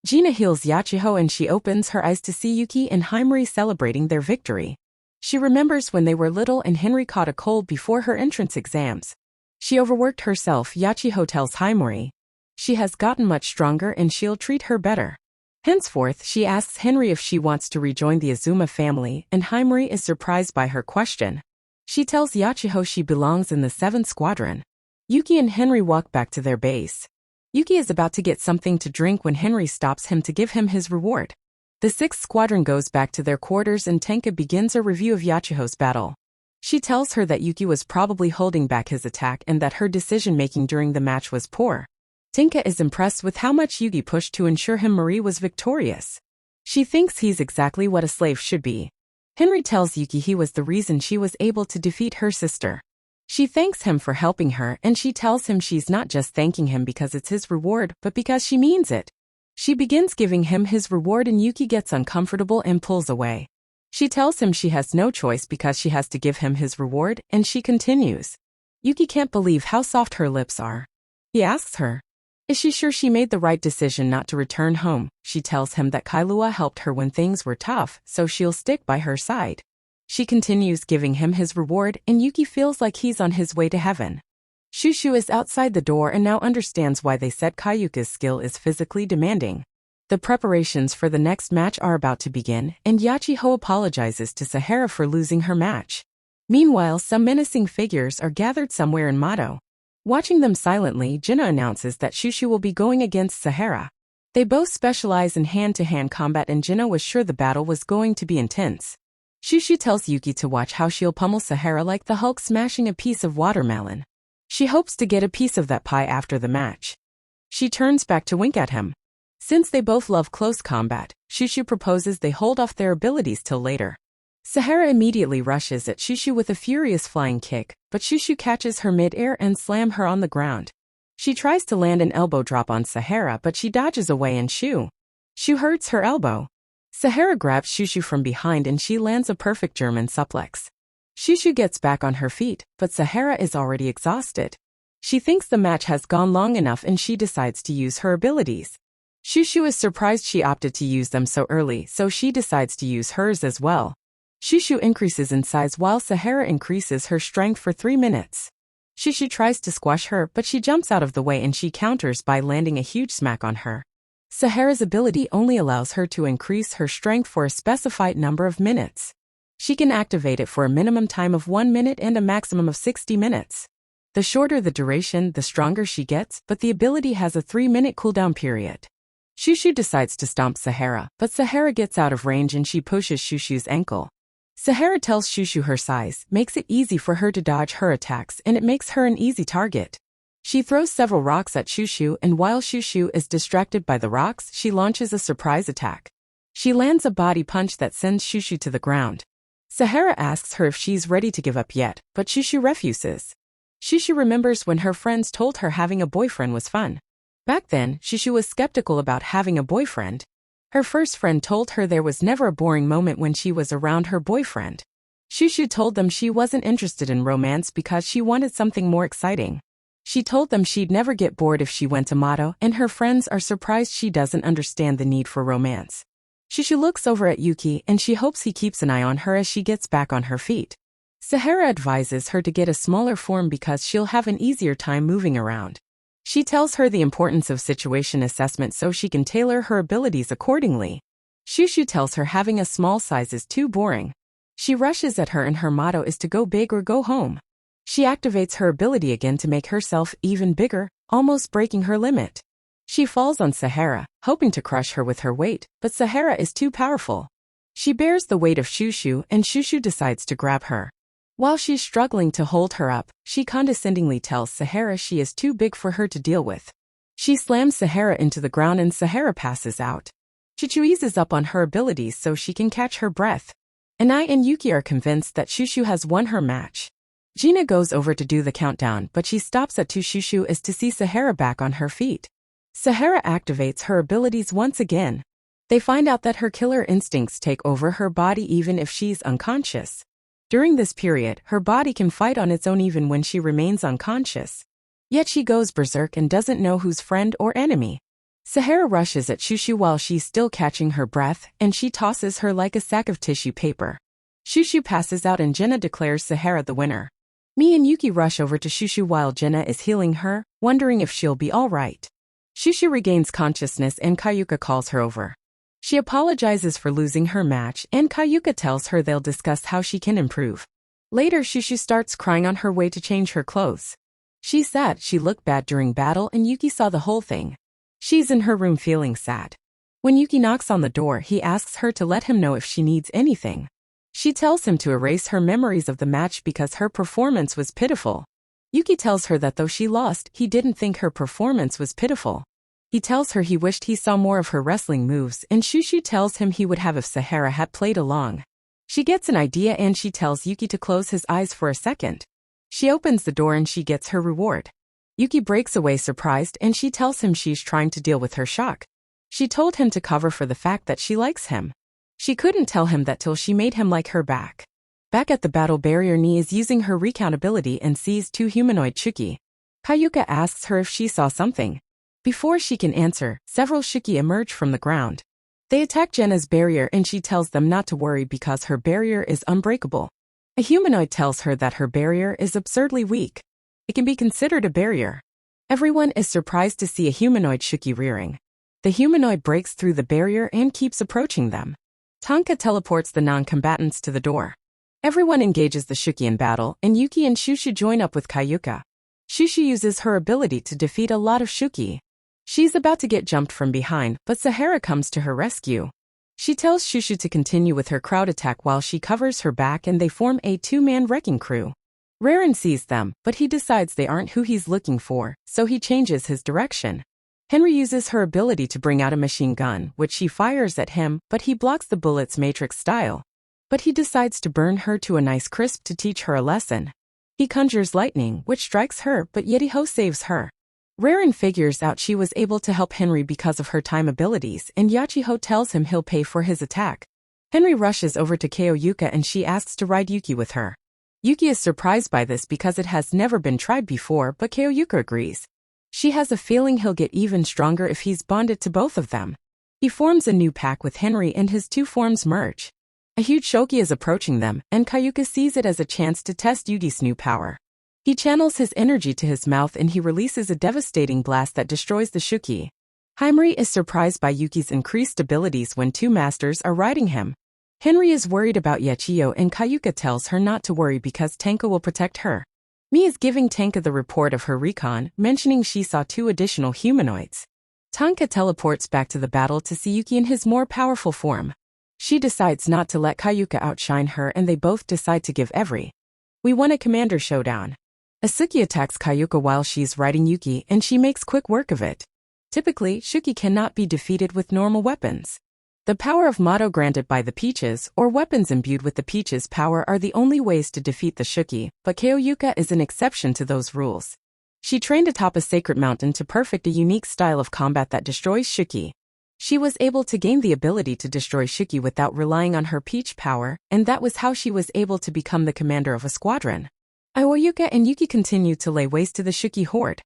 Jinna heals Yachiho and she opens her eyes to see Yuki and Himari celebrating their victory. She remembers when they were little and Henry caught a cold before her entrance exams. She overworked herself. Yachiho tells Himari she has gotten much stronger and she'll treat her better. Henceforth, she asks Henry if she wants to rejoin the Azuma family, and Himari is surprised by her question. She tells Yachiho she belongs in the 7th Squadron. Yuki and Henry walk back to their base. Yuki is about to get something to drink when Henry stops him to give him his reward. The 6th Squadron goes back to their quarters and Tenka begins a review of Yachiho's battle. She tells her that Yuki was probably holding back his attack and that her decision-making during the match was poor. Tenka is impressed with how much Yuki pushed to ensure Himari was victorious. She thinks he's exactly what a slave should be. Henry tells Yuki he was the reason she was able to defeat her sister. She thanks him for helping her and she tells him she's not just thanking him because it's his reward, but because she means it. She begins giving him his reward and Yuki gets uncomfortable and pulls away. She tells him she has no choice because she has to give him his reward, and she continues. Yuki can't believe how soft her lips are. He asks her, is she sure she made the right decision not to return home? She tells him that Kailua helped her when things were tough, so she'll stick by her side. She continues giving him his reward and Yuki feels like he's on his way to heaven. Shushu is outside the door and now understands why they said Kayuka's skill is physically demanding. The preparations for the next match are about to begin, and Yachiho apologizes to Sahara for losing her match. Meanwhile, some menacing figures are gathered somewhere in Mato. Watching them silently, Jinna announces that Shushu will be going against Sahara. They both specialize in hand-to-hand combat and Jinna was sure the battle was going to be intense. Shushu tells Yuki to watch how she'll pummel Sahara like the Hulk smashing a piece of watermelon. She hopes to get a piece of that pie after the match. She turns back to wink at him. Since they both love close combat, Shushu proposes they hold off their abilities till later. Sahara immediately rushes at Shushu with a furious flying kick, but Shushu catches her mid-air and slams her on the ground. She tries to land an elbow drop on Sahara but she dodges away and Shu hurts her elbow. Sahara grabs Shushu from behind and she lands a perfect German suplex. Shushu gets back on her feet, but Sahara is already exhausted. She thinks the match has gone long enough and she decides to use her abilities. Shushu is surprised she opted to use them so early, so she decides to use hers as well. Shushu increases in size while Sahara increases her strength for 3 minutes. Shushu tries to squash her but she jumps out of the way and she counters by landing a huge smack on her. Sahara's ability only allows her to increase her strength for a specified number of minutes. She can activate it for a minimum time of 1 minute and a maximum of 60 minutes. The shorter the duration, the stronger she gets, but the ability has a 3-minute cooldown period. Shushu decides to stomp Sahara, but Sahara gets out of range and she pushes Shushu's ankle. Sahara tells Shushu her size makes it easy for her to dodge her attacks and it makes her an easy target. She throws several rocks at Shushu and while Shushu is distracted by the rocks, she launches a surprise attack. She lands a body punch that sends Shushu to the ground. Sahara asks her if she's ready to give up yet, but Shushu refuses. Shushu remembers when her friends told her having a boyfriend was fun. Back then, Shushu was skeptical about having a boyfriend. Her first friend told her there was never a boring moment when she was around her boyfriend. Shushu told them she wasn't interested in romance because she wanted something more exciting. She told them she'd never get bored if she went to Mato, and her friends are surprised she doesn't understand the need for romance. Shushu looks over at Yuki and she hopes he keeps an eye on her as she gets back on her feet. Sahara advises her to get a smaller form because she'll have an easier time moving around. She tells her the importance of situation assessment so she can tailor her abilities accordingly. Shushu tells her having a small size is too boring. She rushes at her and her motto is to go big or go home. She activates her ability again to make herself even bigger, almost breaking her limit. She falls on Sahara, hoping to crush her with her weight, but Sahara is too powerful. She bears the weight of Shushu and Shushu decides to grab her. While she's struggling to hold her up, she condescendingly tells Sahara she is too big for her to deal with. She slams Sahara into the ground and Sahara passes out. Shushu eases up on her abilities so she can catch her breath. Aniaoi and Yuki are convinced that Shushu has won her match. Gina goes over to do the countdown but she stops at 2. Shushu is to see Sahara back on her feet. Sahara activates her abilities once again. They find out that her killer instincts take over her body even if she's unconscious. During this period, her body can fight on its own even when she remains unconscious. Yet she goes berserk and doesn't know who's friend or enemy. Sahara rushes at Shushu while she's still catching her breath, and she tosses her like a sack of tissue paper. Shushu passes out and Jenna declares Sahara the winner. Mi and Yuki rush over to Shushu while Jenna is healing her, wondering if she'll be alright. Shushu regains consciousness and Kayuka calls her over. She apologizes for losing her match and Kayuka tells her they'll discuss how she can improve. Later Shushu starts crying on her way to change her clothes. She's sad she looked bad during battle and Yuki saw the whole thing. She's in her room feeling sad. When Yuki knocks on the door, he asks her to let him know if she needs anything. She tells him to erase her memories of the match because her performance was pitiful. Yuki tells her that though she lost, he didn't think her performance was pitiful. He tells her he wished he saw more of her wrestling moves and Shushu tells him he would have if Sahara had played along. She gets an idea and she tells Yuki to close his eyes for a second. She opens the door and she gets her reward. Yuki breaks away surprised and she tells him she's trying to deal with her shock. She told him to cover for the fact that she likes him. She couldn't tell him that till she made him like her back. Back at the battle barrier, Ni is using her recount ability and sees 2 humanoid Shuki. Kayuka asks her if she saw something. Before she can answer, several Shuki emerge from the ground. They attack Jenna's barrier and she tells them not to worry because her barrier is unbreakable. A humanoid tells her that her barrier is absurdly weak. It can be considered a barrier. Everyone is surprised to see a humanoid Shuki rearing. The humanoid breaks through the barrier and keeps approaching them. Tonka teleports the non-combatants to the door. Everyone engages the Shuki in battle and Yuki and Shushu join up with Kayuka. Shushu uses her ability to defeat a lot of Shuki. She's about to get jumped from behind, but Sahara comes to her rescue. She tells Shushu to continue with her crowd attack while she covers her back and they form a 2-man wrecking crew. Raren sees them, but he decides they aren't who he's looking for, so he changes his direction. Henry uses her ability to bring out a machine gun, which she fires at him, but he blocks the bullets Matrix style. But he decides to burn her to a nice crisp to teach her a lesson. He conjures lightning, which strikes her, but Yetiho saves her. Raren figures out she was able to help Henry because of her time abilities, and Yachiho tells him he'll pay for his attack. Henry rushes over to Kayuka and she asks to ride Yuki with her. Yuki is surprised by this because it has never been tried before, but Kayuka agrees. She has a feeling he'll get even stronger if he's bonded to both of them. He forms a new pack with Henry and his 2 forms merge. A huge Shoki is approaching them, and Kayuka sees it as a chance to test Yuki's new power. He channels his energy to his mouth and he releases a devastating blast that destroys the Shuki. Himari is surprised by Yuki's increased abilities when 2 masters are riding him. Henry is worried about Yachiyo and Kayuka tells her not to worry because Tenka will protect her. Mi is giving Tenka the report of her recon, mentioning she saw 2 additional humanoids. Tonka teleports back to the battle to see Yuki in his more powerful form. She decides not to let Kayuka outshine her and they both decide to give every. We won a commander showdown. Asuki attacks Kayuka while she's riding Yuki and she makes quick work of it. Typically, Shuki cannot be defeated with normal weapons. The power of motto granted by the Peaches or weapons imbued with the Peaches' power are the only ways to defeat the Shuki, but Kayuka is an exception to those rules. She trained atop a sacred mountain to perfect a unique style of combat that destroys Shuki. She was able to gain the ability to destroy Shuki without relying on her Peach power, and that was how she was able to become the commander of a squadron. Iwayuka and Yuki continue to lay waste to the Shuki horde.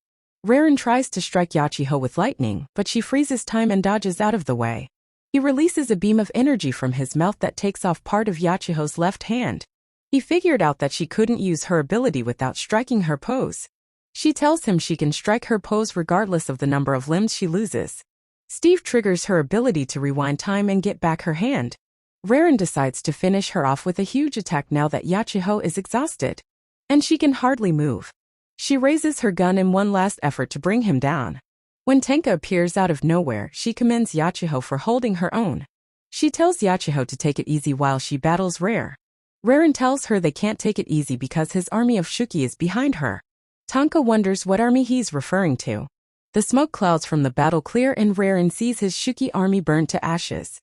Raren tries to strike Yachiho with lightning, but she freezes time and dodges out of the way. He releases a beam of energy from his mouth that takes off part of Yachiho's left hand. He figured out that she couldn't use her ability without striking her pose. She tells him she can strike her pose regardless of the number of limbs she loses. Steve triggers her ability to rewind time and get back her hand. Raren decides to finish her off with a huge attack now that Yachiho is exhausted. And she can hardly move. She raises her gun in one last effort to bring him down. When Tenka appears out of nowhere, she commends Yachiho for holding her own. She tells Yachiho to take it easy while she battles Rare. Raren tells her they can't take it easy because his army of Shuki is behind her. Tonka wonders what army he's referring to. The smoke clouds from the battle clear and Raren sees his Shuki army burned to ashes.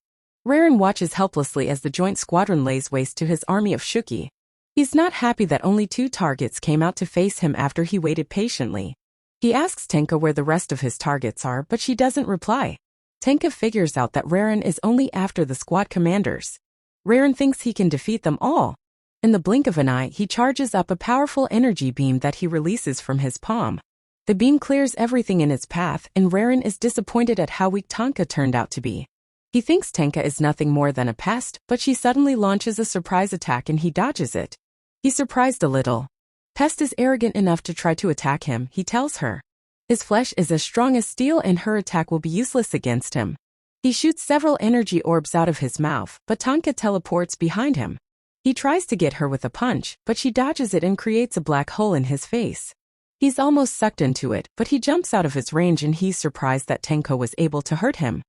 Raren watches helplessly as the joint squadron lays waste to his army of Shuki. He's not happy that only 2 targets came out to face him after he waited patiently. He asks Tenka where the rest of his targets are, but she doesn't reply. Tenka figures out that Raren is only after the squad commanders. Raren thinks he can defeat them all. In the blink of an eye, he charges up a powerful energy beam that he releases from his palm. The beam clears everything in its path, and Raren is disappointed at how weak Tonka turned out to be. He thinks Tenka is nothing more than a pest, but she suddenly launches a surprise attack and he dodges it. He's surprised a little. Pest is arrogant enough to try to attack him, he tells her. His flesh is as strong as steel and her attack will be useless against him. He shoots several energy orbs out of his mouth, but Tonka teleports behind him. He tries to get her with a punch, but she dodges it and creates a black hole in his face. He's almost sucked into it, but he jumps out of its range and he's surprised that Tenka was able to hurt him.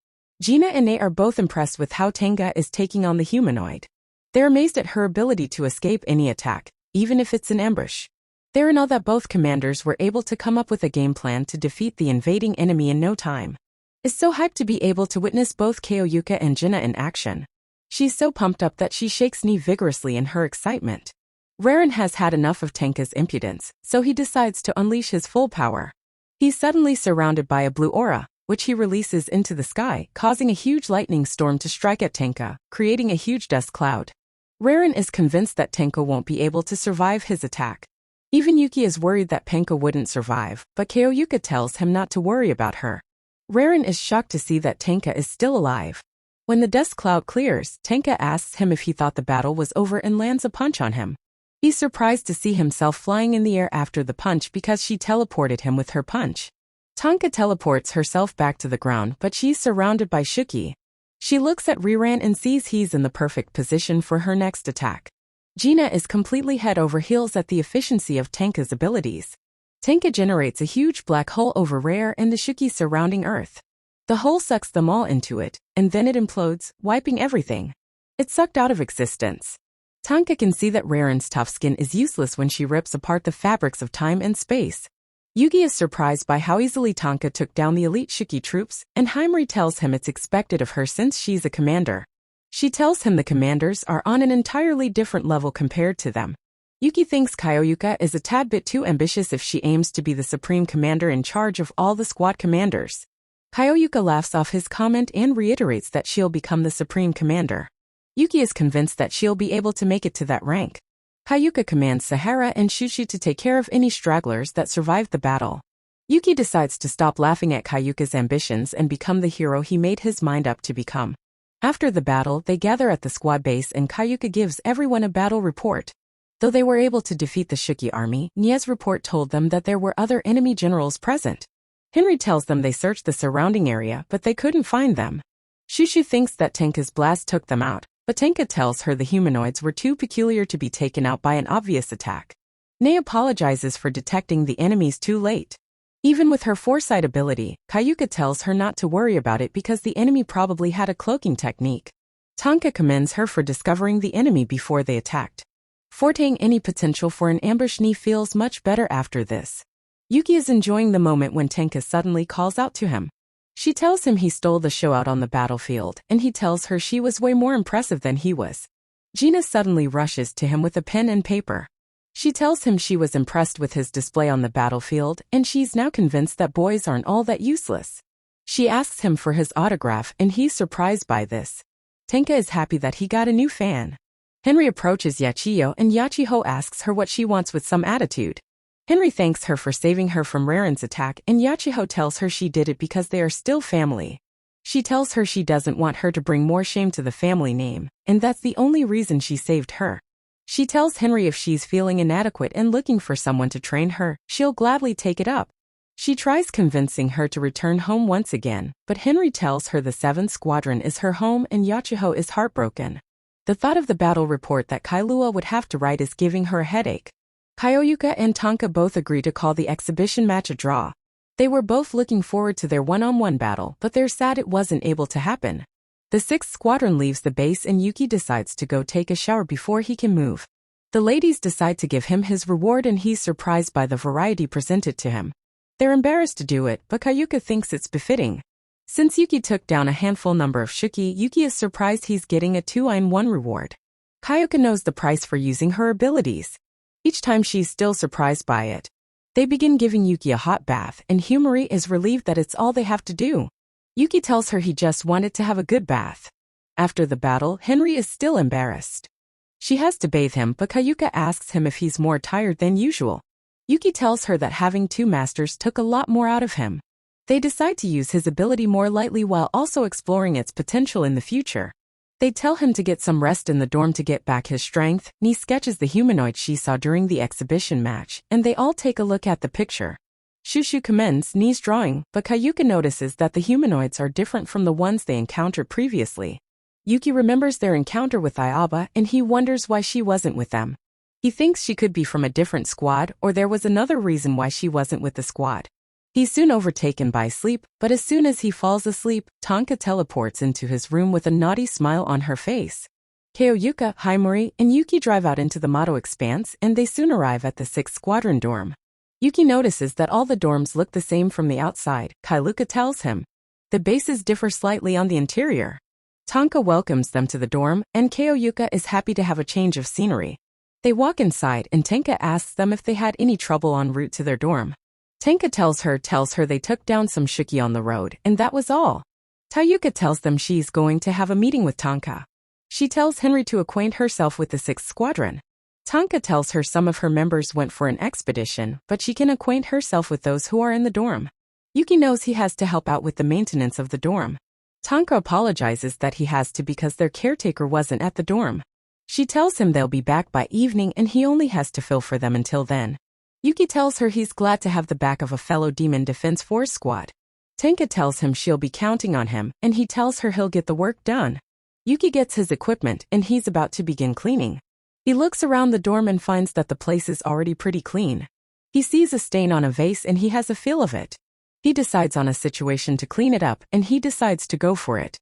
Gina and Nate are both impressed with how Tenka is taking on the humanoid. They're amazed at her ability to escape any attack, even if it's an ambush. They're know that both commanders were able to come up with a game plan to defeat the invading enemy in no time. Is so hyped to be able to witness both Kyoyuka and Gina in action. She's so pumped up that she shakes knee vigorously in her excitement. Raren has had enough of Tenka's impudence, so he decides to unleash his full power. He's suddenly surrounded by a blue aura, which he releases into the sky, causing a huge lightning storm to strike at Tenka, creating a huge dust cloud. Raren is convinced that Tenka won't be able to survive his attack. Even Yuki is worried that Penka wouldn't survive, but Kyoyuka tells him not to worry about her. Raren is shocked to see that Tenka is still alive. When the dust cloud clears, Tenka asks him if he thought the battle was over and lands a punch on him. He's surprised to see himself flying in the air after the punch because she teleported him with her punch. Tonka teleports herself back to the ground, but she's surrounded by Shuki. She looks at Raren and sees he's in the perfect position for her next attack. Gina is completely head over heels at the efficiency of Tenka's abilities. Tenka generates a huge black hole over Rare and the Shuki surrounding Earth. The hole sucks them all into it, and then it implodes, wiping everything. It's sucked out of existence. Tonka can see that Raren's tough skin is useless when she rips apart the fabrics of time and space. Yugi is surprised by how easily Tonka took down the elite Shuki troops, and Himari tells him it's expected of her since she's a commander. She tells him the commanders are on an entirely different level compared to them. Yuki thinks Kyoyuka is a tad bit too ambitious if she aims to be the supreme commander in charge of all the squad commanders. Kyoyuka laughs off his comment and reiterates that she'll become the supreme commander. Yuki is convinced that she'll be able to make it to that rank. Kyoyuka commands Sahara and Shushi to take care of any stragglers that survived the battle. Yuki decides to stop laughing at Kyoyuka's ambitions and become the hero he made his mind up to become. After the battle, they gather at the squad base and Kyoyuka gives everyone a battle report. Though they were able to defeat the Shuki army, Nie's report told them that there were other enemy generals present. Henry tells them they searched the surrounding area, but they couldn't find them. Shushu thinks that Tenka's blast took them out, but Tenka tells her the humanoids were too peculiar to be taken out by an obvious attack. Nie apologizes for detecting the enemies too late. Even with her foresight ability, Kyoyuka tells her not to worry about it because the enemy probably had a cloaking technique. Tonka commends her for discovering the enemy before they attacked. Foretelling any potential for an ambush, Ni feels much better after this. Yuki is enjoying the moment when Tenka suddenly calls out to him. She tells him he stole the show out on the battlefield, and he tells her she was way more impressive than he was. Gina suddenly rushes to him with a pen and paper. She tells him she was impressed with his display on the battlefield, and she's now convinced that boys aren't all that useless. She asks him for his autograph, and he's surprised by this. Tenka is happy that he got a new fan. Henry approaches Yachiyo, and Yachiho asks her what she wants with some attitude. Henry thanks her for saving her from Raren's attack, and Yachiho tells her she did it because they are still family. She tells her she doesn't want her to bring more shame to the family name, and that's the only reason she saved her. She tells Henry if she's feeling inadequate and looking for someone to train her, she'll gladly take it up. She tries convincing her to return home once again, but Henry tells her the 7th Squadron is her home and Yachiho is heartbroken. The thought of the battle report that Kailua would have to write is giving her a headache. Kyoyuka and Tonka both agree to call the exhibition match a draw. They were both looking forward to their one-on-one battle, but they're sad it wasn't able to happen. The 6th Squadron leaves the base and Yuki decides to go take a shower before he can move. The ladies decide to give him his reward and he's surprised by the variety presented to him. They're embarrassed to do it, but Kayuka thinks it's befitting. Since Yuki took down a handful number of shuki, Yuki is surprised he's getting a 2-in-1 reward. Kayuka knows the price for using her abilities. Each time she's still surprised by it. They begin giving Yuki a hot bath, and Humori is relieved that it's all they have to do. Yuki tells her he just wanted to have a good bath. After the battle, Henry is still embarrassed. She has to bathe him, but Kayuka asks him if he's more tired than usual. Yuki tells her that having 2 masters took a lot more out of him. They decide to use his ability more lightly while also exploring its potential in the future. They tell him to get some rest in the dorm to get back his strength. Ni sketches the humanoid she saw during the exhibition match, and they all take a look at the picture. Shushu commends Ni's drawing, but Kayuka notices that the humanoids are different from the ones they encountered previously. Yuki remembers their encounter with Ayaba, and he wonders why she wasn't with them. He thinks she could be from a different squad, or there was another reason why she wasn't with the squad. He's soon overtaken by sleep, but as soon as he falls asleep, Tonka teleports into his room with a naughty smile on her face. Kyoyuka, Haimori, and Yuki drive out into the Mato Expanse, and they soon arrive at the 6th Squadron dorm. Yuki notices that all the dorms look the same from the outside. Kailuka tells him. The bases differ slightly on the interior. Tonka welcomes them to the dorm, and Kyoyuka is happy to have a change of scenery. They walk inside, and Tenka asks them if they had any trouble en route to their dorm. Tenka tells her they took down some shuki on the road, and that was all. Tayuka tells them she's going to have a meeting with Tonka. She tells Henry to acquaint herself with the 6th Squadron. Tonka tells her some of her members went for an expedition, but she can acquaint herself with those who are in the dorm. Yuki knows he has to help out with the maintenance of the dorm. Tonka apologizes that he has to because their caretaker wasn't at the dorm. She tells him they'll be back by evening and he only has to fill for them until then. Yuki tells her he's glad to have the back of a fellow Demon Defense Force squad. Tenka tells him she'll be counting on him, and he tells her he'll get the work done. Yuki gets his equipment, and he's about to begin cleaning. He looks around the dorm and finds that the place is already pretty clean. He sees a stain on a vase and he has a feel of it. He decides on a situation to clean it up, and he decides to go for it.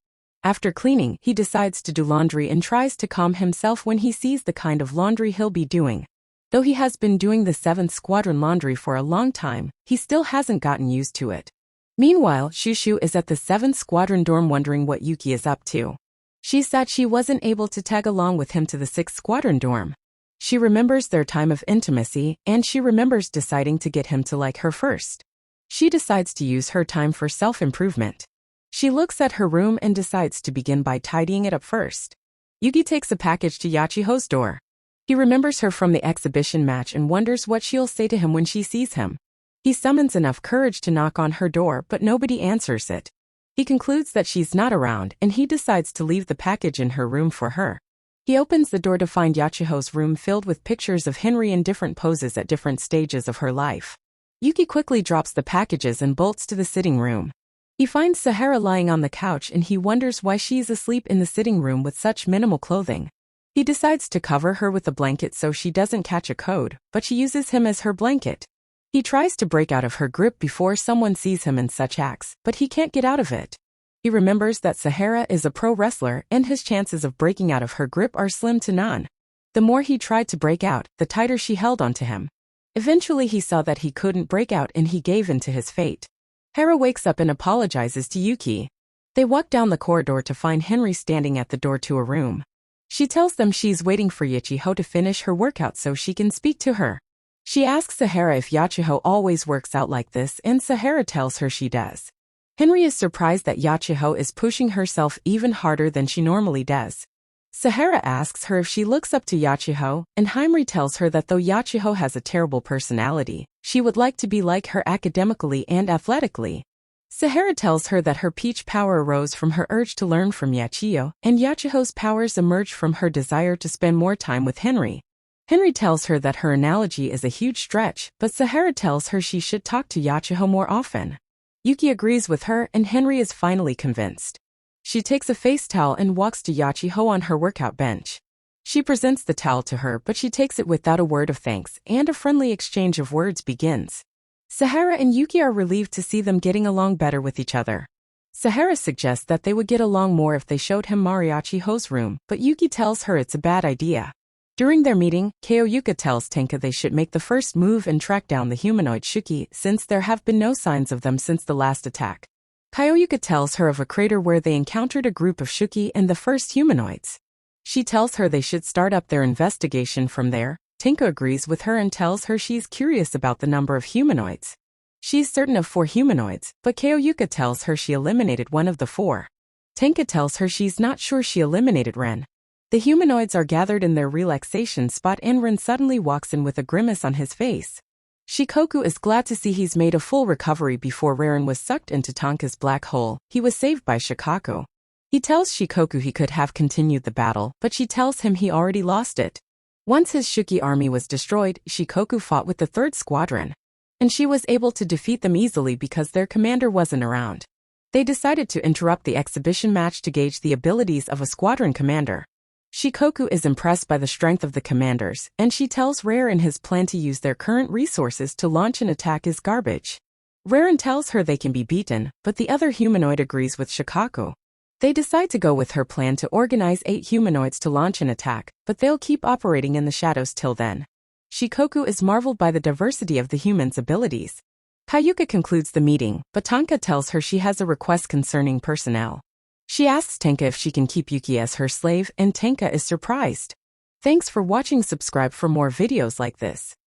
After cleaning, he decides to do laundry and tries to calm himself when he sees the kind of laundry he'll be doing. Though he has been doing the 7th Squadron laundry for a long time, he still hasn't gotten used to it. Meanwhile, Shushu is at the 7th Squadron dorm wondering what Yuki is up to. She's sad she wasn't able to tag along with him to the 6th Squadron dorm. She remembers their time of intimacy, and she remembers deciding to get him to like her first. She decides to use her time for self-improvement. She looks at her room and decides to begin by tidying it up first. Yuki takes a package to Yachiho's door. He remembers her from the exhibition match and wonders what she'll say to him when she sees him. He summons enough courage to knock on her door, but nobody answers it. He concludes that she's not around, and he decides to leave the package in her room for her. He opens the door to find Yachiho's room filled with pictures of Henry in different poses at different stages of her life. Yuki quickly drops the packages and bolts to the sitting room. He finds Sahara lying on the couch and he wonders why she's asleep in the sitting room with such minimal clothing. He decides to cover her with a blanket so she doesn't catch a cold, but she uses him as her blanket. He tries to break out of her grip before someone sees him in such acts, but he can't get out of it. He remembers that Sahara is a pro wrestler and his chances of breaking out of her grip are slim to none. The more he tried to break out, the tighter she held onto him. Eventually he saw that he couldn't break out and he gave in to his fate. Hera wakes up and apologizes to Yuki. They walk down the corridor to find Henry standing at the door to a room. She tells them she's waiting for Yachiho to finish her workout so she can speak to her. She asks Sahara if Yachiho always works out like this and Sahara tells her she does. Henry is surprised that Yachiho is pushing herself even harder than she normally does. Sahara asks her if she looks up to Yachiho, and Henry tells her that though Yachiho has a terrible personality, she would like to be like her academically and athletically. Sahara tells her that her peach power arose from her urge to learn from Yachiho, and Yachiho's powers emerged from her desire to spend more time with Henry. Henry tells her that her analogy is a huge stretch, but Sahara tells her she should talk to Yachiho more often. Yuki agrees with her and Henry is finally convinced. She takes a face towel and walks to Yachiho on her workout bench. She presents the towel to her but she takes it without a word of thanks and a friendly exchange of words begins. Sahara and Yuki are relieved to see them getting along better with each other. Sahara suggests that they would get along more if they showed him Mariachiho's room, but Yuki tells her it's a bad idea. During their meeting, Kaoyuka tells Tenka they should make the first move and track down the humanoid Shuki since there have been no signs of them since the last attack. Kaoyuka tells her of a crater where they encountered a group of Shuki and the first humanoids. She tells her they should start up their investigation from there. Tenka agrees with her and tells her she's curious about the number of humanoids. She's certain of 4 humanoids, but Kaoyuka tells her she eliminated one of the 4. Tenka tells her she's not sure she eliminated Ren. The humanoids are gathered in their relaxation spot and Ren suddenly walks in with a grimace on his face. Shikoku is glad to see he's made a full recovery before Ren was sucked into Tonka's black hole. He was saved by Shikaku. He tells Shikoku he could have continued the battle, but she tells him he already lost it. Once his Shuki army was destroyed, Shikoku fought with the 3rd Squadron. And she was able to defeat them easily because their commander wasn't around. They decided to interrupt the exhibition match to gauge the abilities of a squadron commander. Shikoku is impressed by the strength of the commanders, and she tells Raren his plan to use their current resources to launch an attack is garbage. Raren tells her they can be beaten, but the other humanoid agrees with Shikaku. They decide to go with her plan to organize 8 humanoids to launch an attack, but they'll keep operating in the shadows till then. Shikoku is marveled by the diversity of the humans' abilities. Kayuka concludes the meeting, but Tonka tells her she has a request concerning personnel. She asks Tenka if she can keep Yuki as her slave, and Tenka is surprised. Thanks for watching. Subscribe for more videos like this.